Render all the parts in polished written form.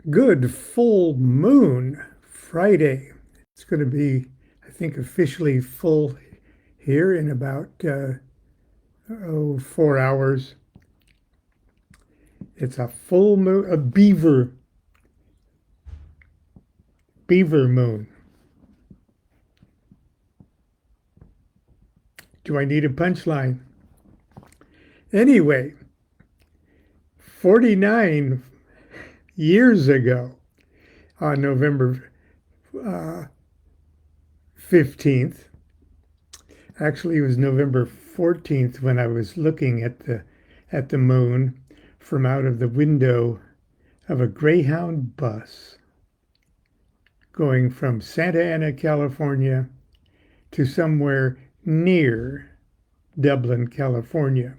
Good full moon Friday. It's going to be, I think, officially full here in about 4 hours. It's a full moon, a beaver moon. Do I need a punchline? Anyway, 49 years ago, on November uh, 15th, actually it was November 14th when I was looking at the moon from out of the window of a Greyhound bus going from Santa Ana, California to somewhere near Dublin, California,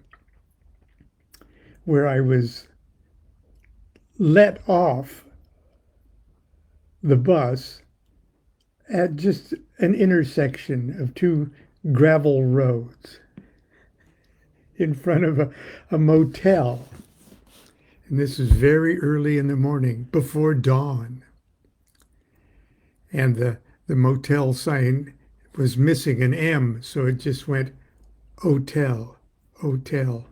where I was let off the bus at just an intersection of two gravel roads in front of a motel. And this is very early in the morning, before dawn. And the motel sign was missing an M, so it just went hotel, hotel,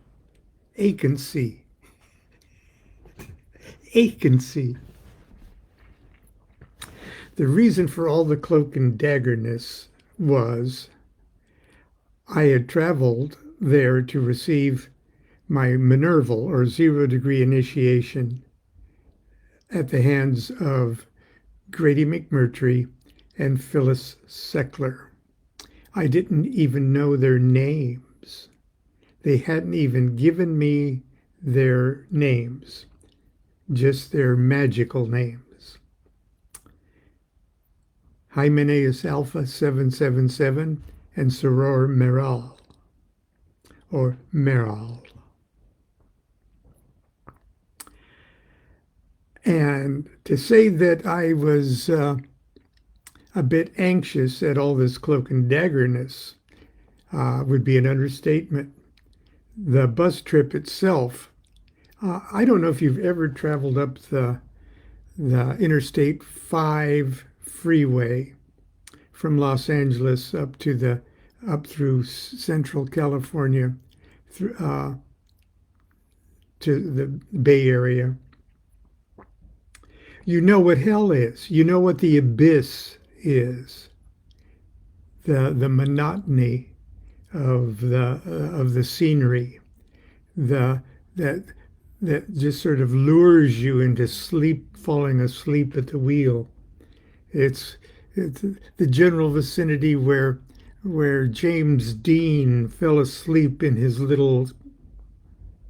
vacancy, vacancy. The reason for all the cloak and daggerness was I had traveled there to receive my Minerval or 0 degree initiation at the hands of Grady McMurtry and Phyllis Seckler. I didn't even know their names. They hadn't even given me their names, just their magical names. Hymenaeus Alpha 777 and Soror Meral, or Meral. And to say that I was a bit anxious at all this cloak and daggerness would be an understatement. The bus trip itself, I don't know if you've ever traveled up the Interstate 5 freeway from Los Angeles up through Central California to the Bay Area. You know what hell is. You know what the abyss is. The monotony of the scenery, that just sort of lures you into falling asleep at the wheel. It's the general vicinity where James Dean fell asleep in his little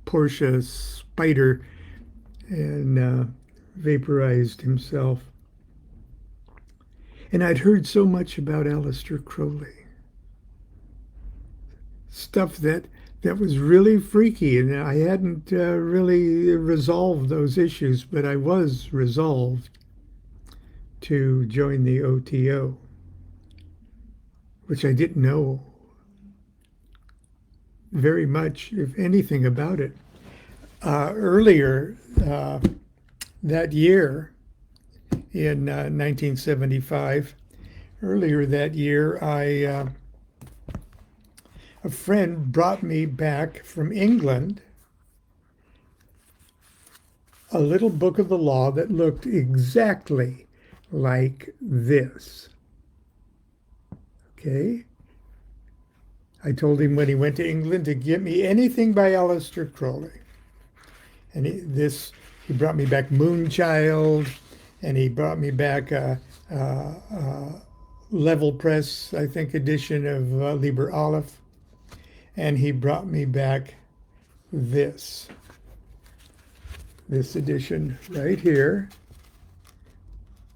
Porsche Spider and vaporized himself. And I'd heard so much about Aleister Crowley. Stuff that was really freaky, and I hadn't really resolved those issues, but I was resolved to join the O.T.O, which I didn't know very much, if anything, about it. Earlier that year, in 1975, earlier that year, a friend brought me back from England a little book of the law that looked exactly like this. Okay. I told him when he went to England to get me anything by Aleister Crowley. And he brought me back Moonchild, and he brought me back a Level Press, I think, edition of Liber Aleph. And he brought me back this edition right here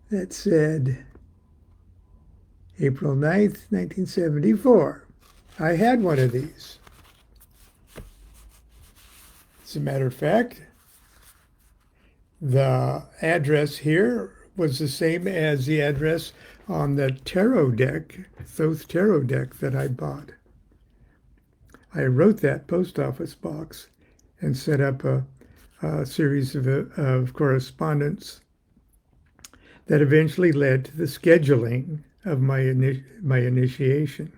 that said April 9th, 1974. I had one of these. As a matter of fact, the address here was the same as the address on the tarot deck, Thoth tarot deck that I bought. I wrote that post office box and set up a series of correspondence that eventually led to the scheduling of my initiation.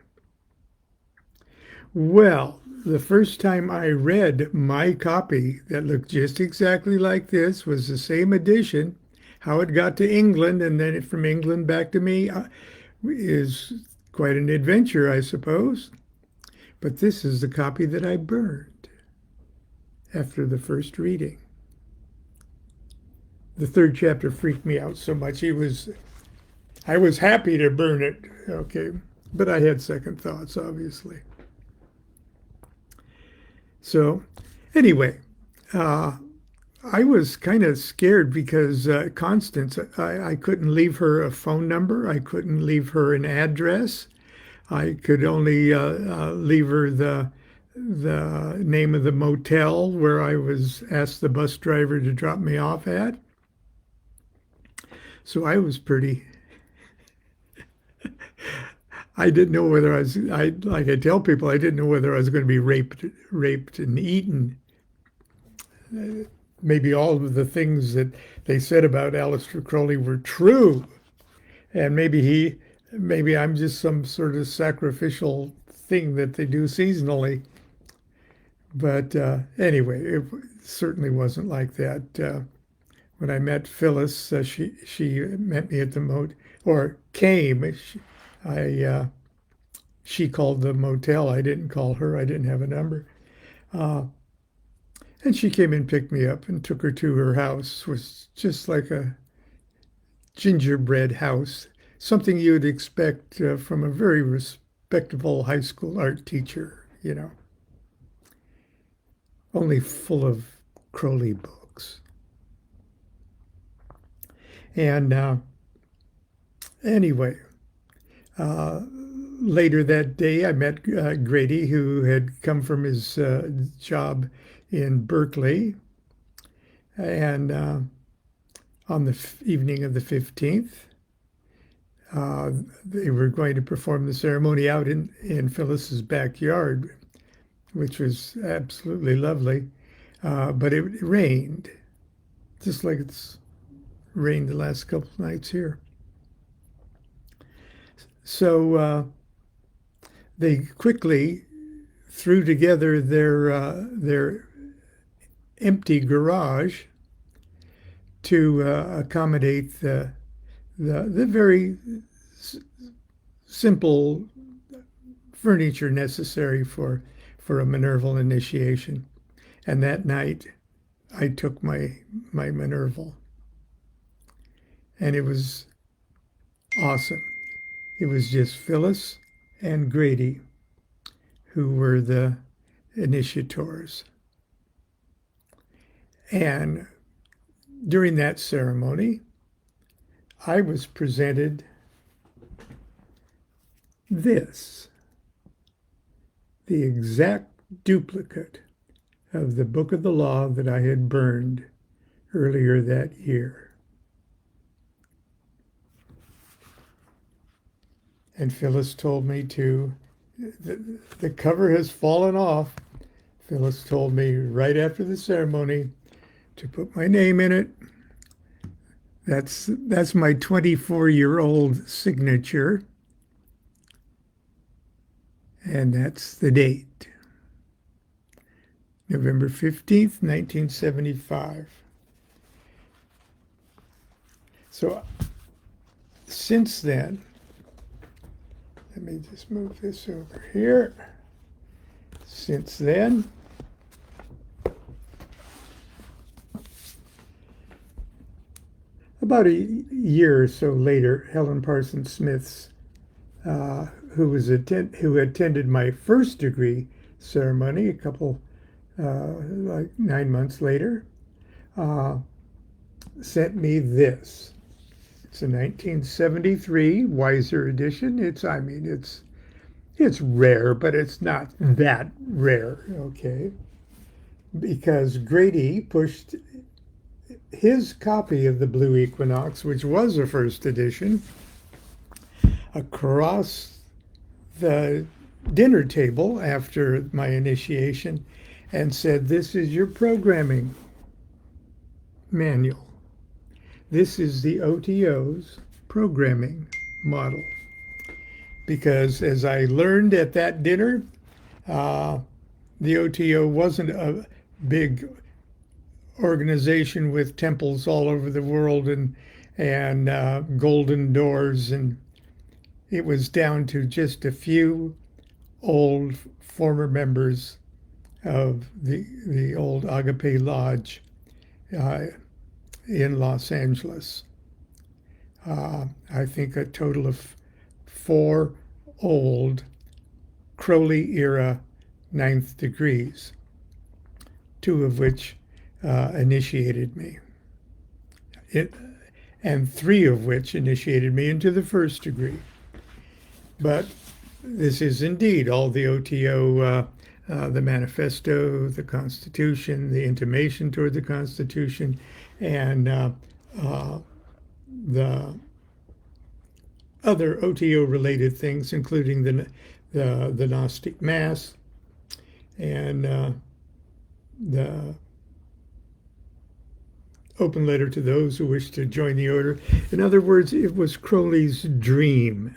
Well, the first time I read my copy that looked just exactly like this was the same edition. How it got to England and then from England back to me is quite an adventure, I suppose. But this is the copy that I burned after the first reading. The third chapter freaked me out so much. I was happy to burn it, okay, but I had second thoughts, obviously. So, anyway, I was kind of scared because Constance, I couldn't leave her a phone number. I couldn't leave her an address. I could only leave her the name of the motel where I was asked the bus driver to drop me off at. So I was pretty. I didn't know whether like I tell people, I didn't know whether I was going to be raped and eaten. Maybe all of the things that they said about Aleister Crowley were true, and maybe I'm just some sort of sacrificial thing that they do seasonally. But anyway, it certainly wasn't like that. When I met Phyllis, she met me at the or came. She called the motel. I didn't call her. I didn't have a number. And she came and picked me up and took her to her house. It was just like a gingerbread house, something you'd expect from a very respectable high school art teacher, only full of Crowley books. And anyway, later that day, I met Grady, who had come from his job in Berkeley. And on the evening of the 15th, they were going to perform the ceremony out in Phyllis's backyard, which was absolutely lovely. But it rained, just like it's rained the last couple of nights here. So they quickly threw together their empty garage to accommodate the very simple furniture necessary for a Minerval initiation. And that night, I took my Minerval. And it was awesome. It was just Phyllis and Grady who were the initiators. And during that ceremony, I was presented this, the exact duplicate of the Book of the Law that I had burned earlier that year. And Phyllis told me the cover has fallen off. Phyllis told me right after the ceremony to put my name in it. That's my 24-year-old signature. And that's the date. November 15th, 1975. So since then, let me just move this over here. Since then, about a year or so later, Helen Parsons Smith's, who attended my first degree ceremony a couple, like 9 months later, sent me this. It's a 1973 Weiser edition. It's rare, but it's not that rare, okay? Because Grady pushed his copy of the Blue Equinox, which was a first edition, across the dinner table after my initiation and said, "This is your programming manual. this is the O.T.O's programming model. Because as I learned at that dinner, the O.T.O wasn't a big organization with temples all over the world and golden doors, and it was down to just a few old former members of the old Agape Lodge in Los Angeles. I think a total of 4 old Crowley era ninth degrees, 2 of which initiated me, and 3 of which initiated me into the first degree. But this is indeed all the O.T.O, the manifesto, the Constitution, the intimation toward the Constitution, and the other O.T.O related things, including the Gnostic Mass and the open letter to those who wish to join the order. In other words, it was Crowley's dream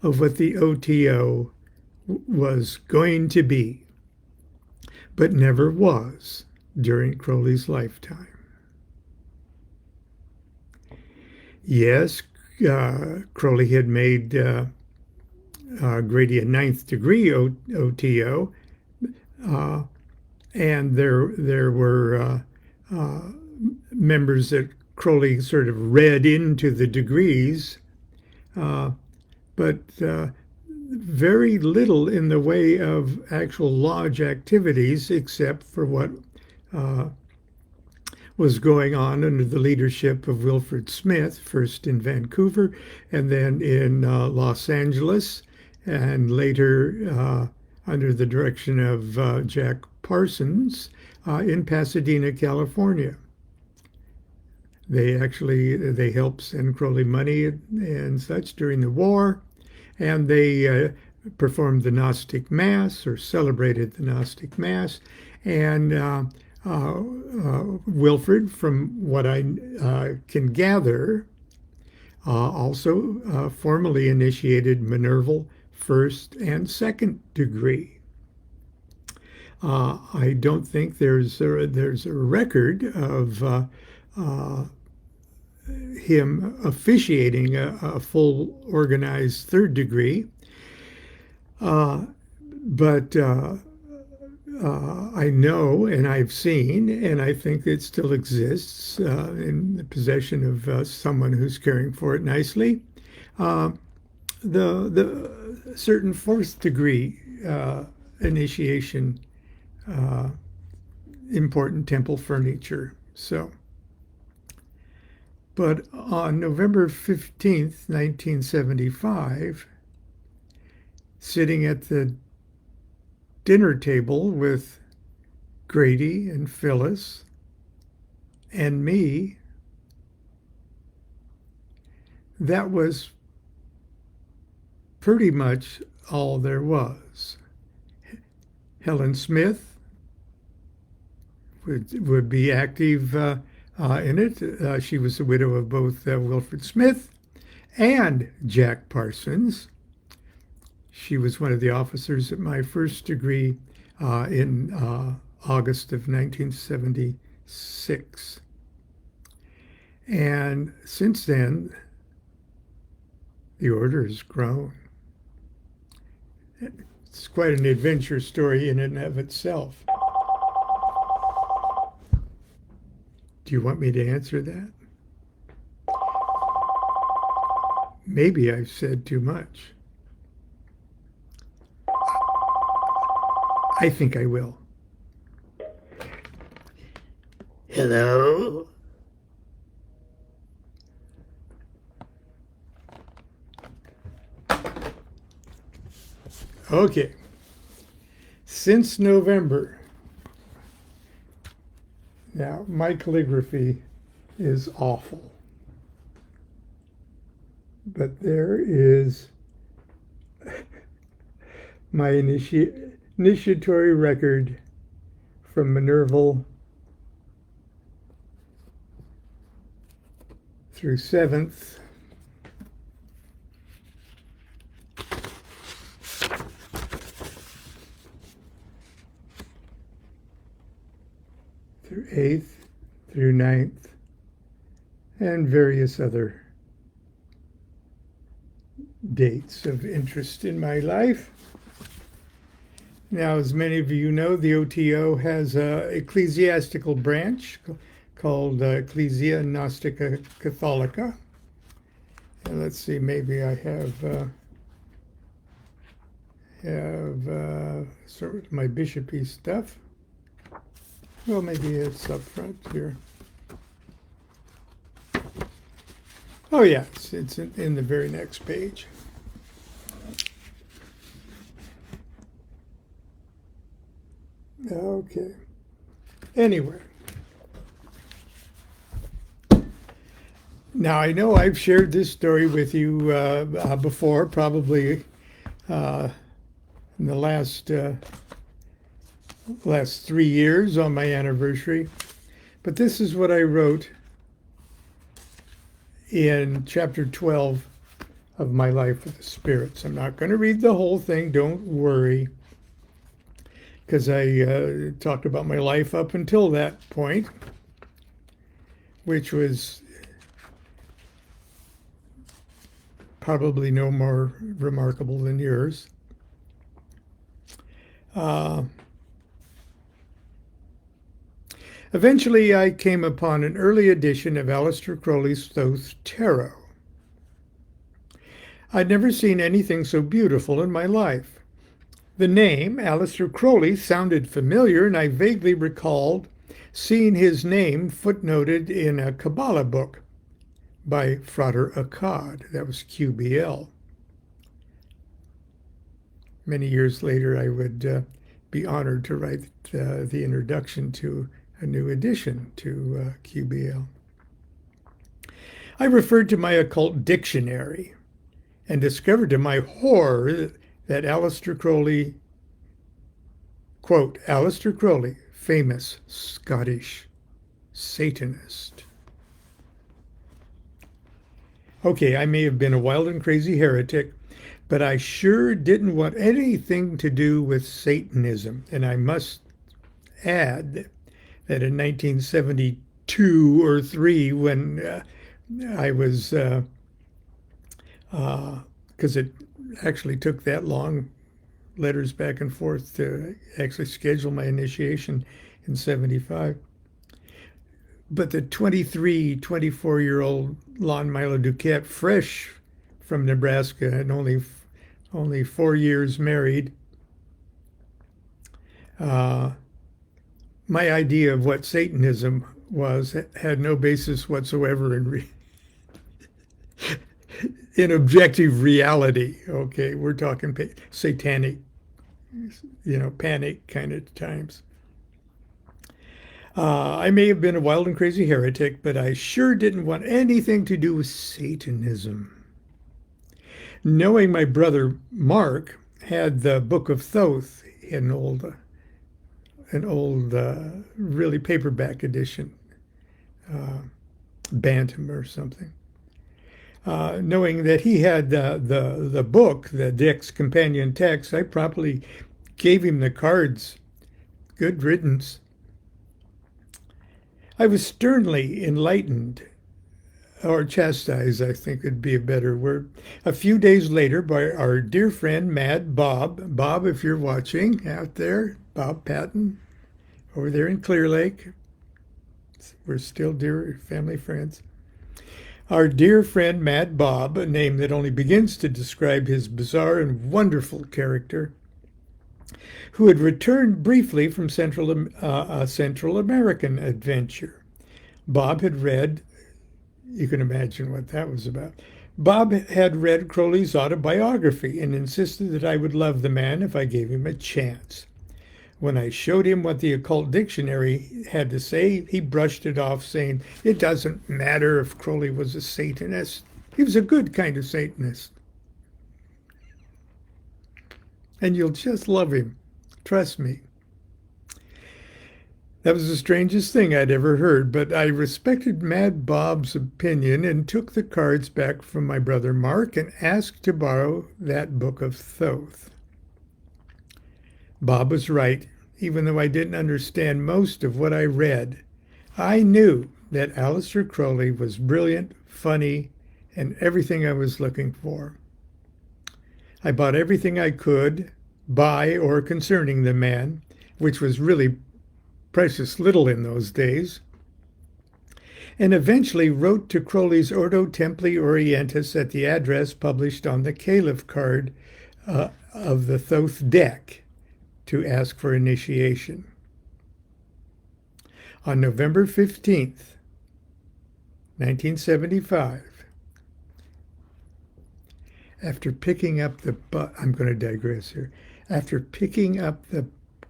of what the O.T.O was going to be, but never was during Crowley's lifetime. Yes, Crowley had made Grady a ninth degree O.T.O, and there were members that Crowley sort of read into the degrees, but very little in the way of actual lodge activities, except for what was going on under the leadership of Wilfred Smith, first in Vancouver and then in Los Angeles, and later under the direction of Jack Parsons in Pasadena, California. They helped send Crowley money and such during the war, and they performed the Gnostic Mass, or celebrated the Gnostic Mass. And Wilfred, from what I can gather, also formally initiated Minerval first and second degree. I don't think there's a record of him officiating a full organized third degree, but I know and I've seen, and I think it still exists in the possession of someone who's caring for it nicely, the certain fourth degree initiation, important temple furniture. So. But on November 15th, 1975, sitting at the dinner table with Grady and Phyllis and me, that was pretty much all there was. Helen Smith would be active in it. She was the widow of both Wilfred Smith and Jack Parsons. She was one of the officers at my first degree in August of 1976. And since then, the order has grown. It's quite an adventure story in and of itself. Do you want me to answer that? Maybe I've said too much. I think I will. Hello? Okay. Since November. Now, my calligraphy is awful. But there is my initiatory record from Minerval through 7th. Through 8th, through 9th, and various other dates of interest in my life. Now, as many of you know, the O.T.O has an ecclesiastical branch called Ecclesia Gnostica Catholica. And let's see, maybe I have sort of my bishopy stuff. Well, maybe it's up front here. Oh yeah, it's in the very next page. Okay. Anyway. Now, I know I've shared this story with you before, probably in the last 3 years on my anniversary. But this is what I wrote in chapter 12 of My Life with the Spirits. I'm not going to read the whole thing, don't worry, because I talked about my life up until that point, which was probably no more remarkable than yours. Eventually, I came upon an early edition of Aleister Crowley's Thoth Tarot. I'd never seen anything so beautiful in my life. The name, Aleister Crowley, sounded familiar, and I vaguely recalled seeing his name footnoted in a Kabbalah book by Frater Akkad. That was QBL. Many years later, I would be honored to write the introduction to a new addition to QBL. I referred to my occult dictionary and discovered to my horror that Aleister Crowley, quote, Aleister Crowley, famous Scottish Satanist. Okay, I may have been a wild and crazy heretic, but I sure didn't want anything to do with Satanism. And I must add that in 1972 or 3, when I was, because it actually took that long, letters back and forth to actually schedule my initiation in 75. But the 24-year-old Lon Milo DuQuette, fresh from Nebraska and only 4 years married, my idea of what Satanism was had no basis whatsoever in objective reality. Okay, we're talking satanic, panic kind of times. I may have been a wild and crazy heretic, but I sure didn't want anything to do with Satanism. Knowing my brother Mark had the Book of Thoth, an old really paperback edition, Bantam or something. Knowing that he had the book, the Dick's companion text, I promptly gave him the cards. Good riddance. I was sternly enlightened, or chastised, I think would be a better word, a few days later by our dear friend Mad Bob. Bob, if you're watching out there, Bob Patton, over there in Clear Lake. We're still dear family friends. Our dear friend Mad Bob, a name that only begins to describe his bizarre and wonderful character, who had returned briefly from a Central American adventure. Bob had read, you can imagine what that was about. Bob had read Crowley's autobiography and insisted that I would love the man if I gave him a chance. When I showed him what the occult dictionary had to say, he brushed it off, saying, it doesn't matter if Crowley was a Satanist. He was a good kind of Satanist. And you'll just love him. Trust me. That was the strangest thing I'd ever heard, but I respected Mad Bob's opinion and took the cards back from my brother Mark and asked to borrow that book of Thoth. Bob was right, even though I didn't understand most of what I read. I knew that Aleister Crowley was brilliant, funny, and everything I was looking for. I bought everything I could buy or concerning the man, which was really precious little in those days, and eventually wrote to Crowley's Ordo Templi Orientis at the address published on the Caliph card of the Thoth deck to ask for initiation. On November 15th, 1975, after picking up the bus, I'm going to digress here. After picking up the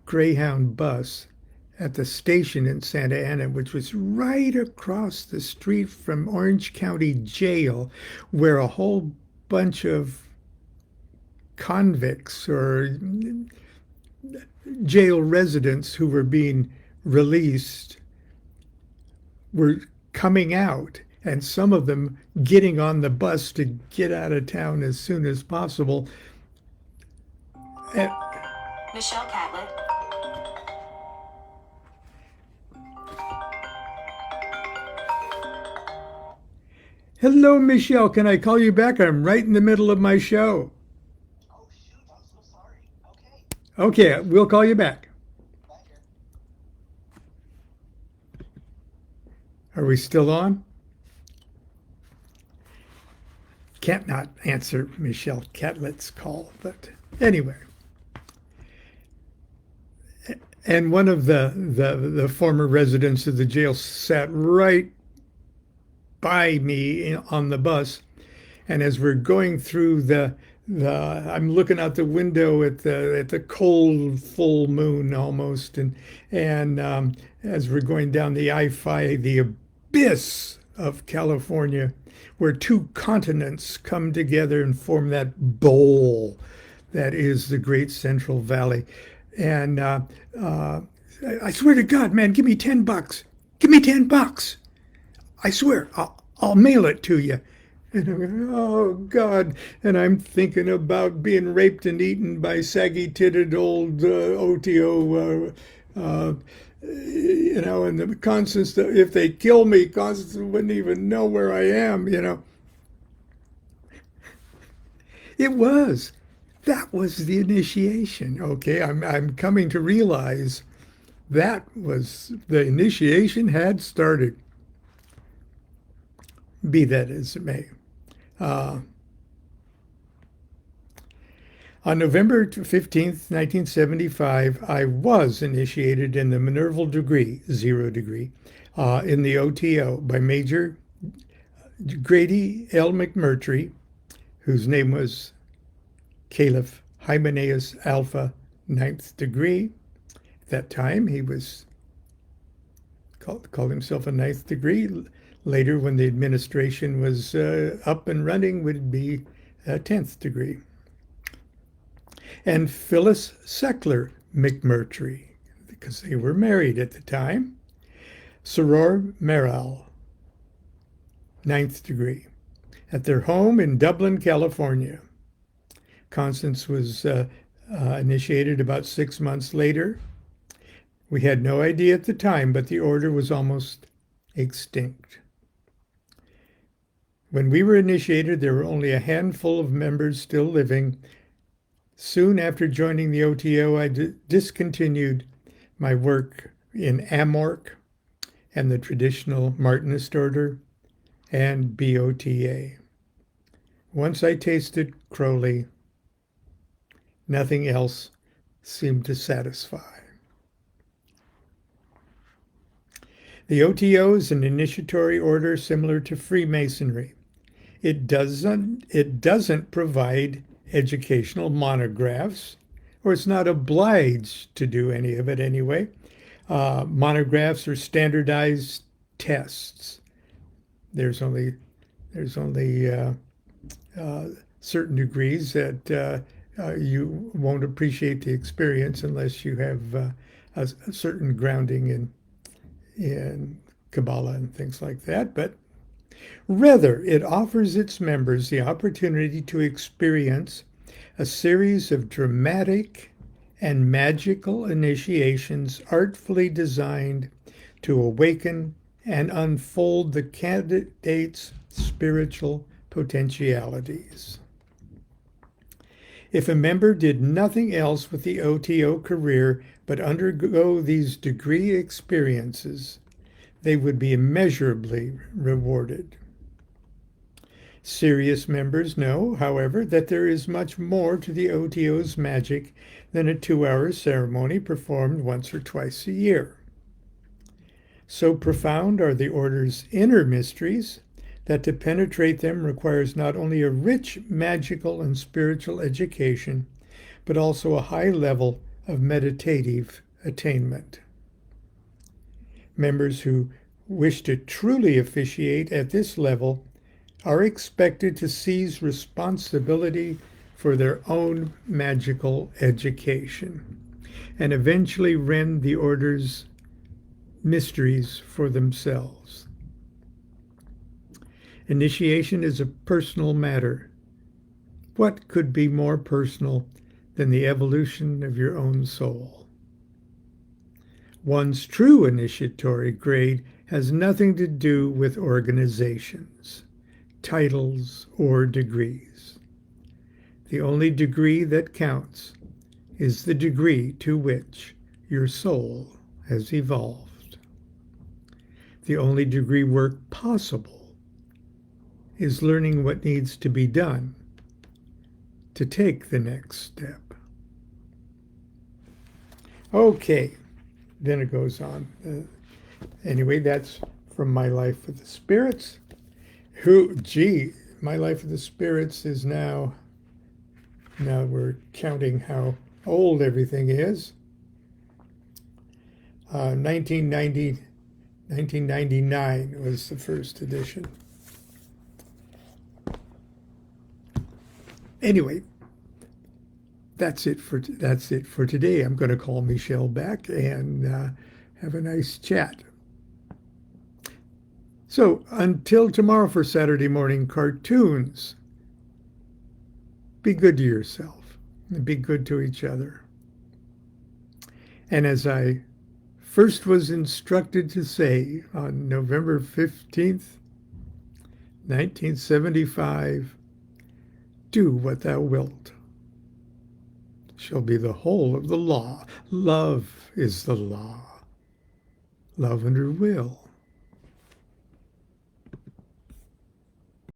Greyhound bus at the station in Santa Ana, which was right across the street from Orange County Jail, where a whole bunch of convicts or jail residents who were being released were coming out, and some of them getting on the bus to get out of town as soon as possible. Michelle Catlett. Hello, Michelle. Can I call you back? I'm right in the middle of my show. Oh, shoot. I'm so sorry. Okay, we'll call you back. Are we still on? Can't not answer Michelle Catlett's call, but anyway. And one of the former residents of the jail sat right by me on the bus, and as we're going through I'm looking out the window at the cold full moon almost, and as we're going down the I-5, the abyss of California, where two continents come together and form that bowl that is the Great Central Valley. And I swear to God, man, give me $10. Give me $10. I swear, I'll mail it to you. And I'm going, oh, God. And I'm thinking about being raped and eaten by saggy-titted old O.T.O. And the Constance, if they kill me, Constance wouldn't even know where I am. It was. That was the initiation. Okay, I'm coming to realize that was the initiation had started. Be that as it may. On November 15th, 1975, I was initiated in the Minerval degree, 0 degree, in the O.T.O. by Major Grady L. McMurtry, whose name was Caliph Hymenaeus Alpha, 9th degree. At that time, he was called himself a 9th degree. Later, when the administration was up and running, would be a 10th degree. And Phyllis Seckler McMurtry, because they were married at the time. Soror Meral, 9th degree, at their home in Dublin, California. Constance was initiated about 6 months later. We had no idea at the time, but the order was almost extinct. When we were initiated, there were only a handful of members still living. Soon after joining the O.T.O, I discontinued my work in Amorc and the traditional Martinist order and BOTA. Once I tasted Crowley, nothing else seemed to satisfy. The O.T.O is an initiatory order similar to Freemasonry. It doesn't provide educational monographs, or it's not obliged to do any of it anyway. Monographs are standardized tests. There's only certain degrees that you won't appreciate the experience unless you have a certain grounding in Kabbalah and things like that, but rather it offers its members the opportunity to experience a series of dramatic and magical initiations artfully designed to awaken and unfold the candidate's spiritual potentialities. If a member did nothing else with the O.T.O career but undergo these degree experiences, they would be immeasurably rewarded. Serious members know, however, that there is much more to the O.T.O's magic than a 2-hour ceremony performed once or twice a year. So profound are the order's inner mysteries that to penetrate them requires not only a rich magical and spiritual education, but also a high level of meditative attainment. Members who wish to truly officiate at this level are expected to seize responsibility for their own magical education and eventually rend the order's mysteries for themselves. Initiation is a personal matter. What could be more personal than the evolution of your own soul? One's true initiatory grade has nothing to do with organizations, titles, or degrees. The only degree that counts is the degree to which your soul has evolved. The only degree work possible is learning what needs to be done to take the next step. Okay, then it goes on. Anyway, that's from My Life with the Spirits. My Life with the Spirits is now we're counting how old everything is. 1999 was the first edition. Anyway, that's it for today. I'm going to call Michelle back and have a nice chat. So until tomorrow for Saturday morning cartoons, be good to yourself and be good to each other. And as I first was instructed to say on November 15th, 1975, do what thou wilt shall be the whole of the law. Love is the law. Love under will.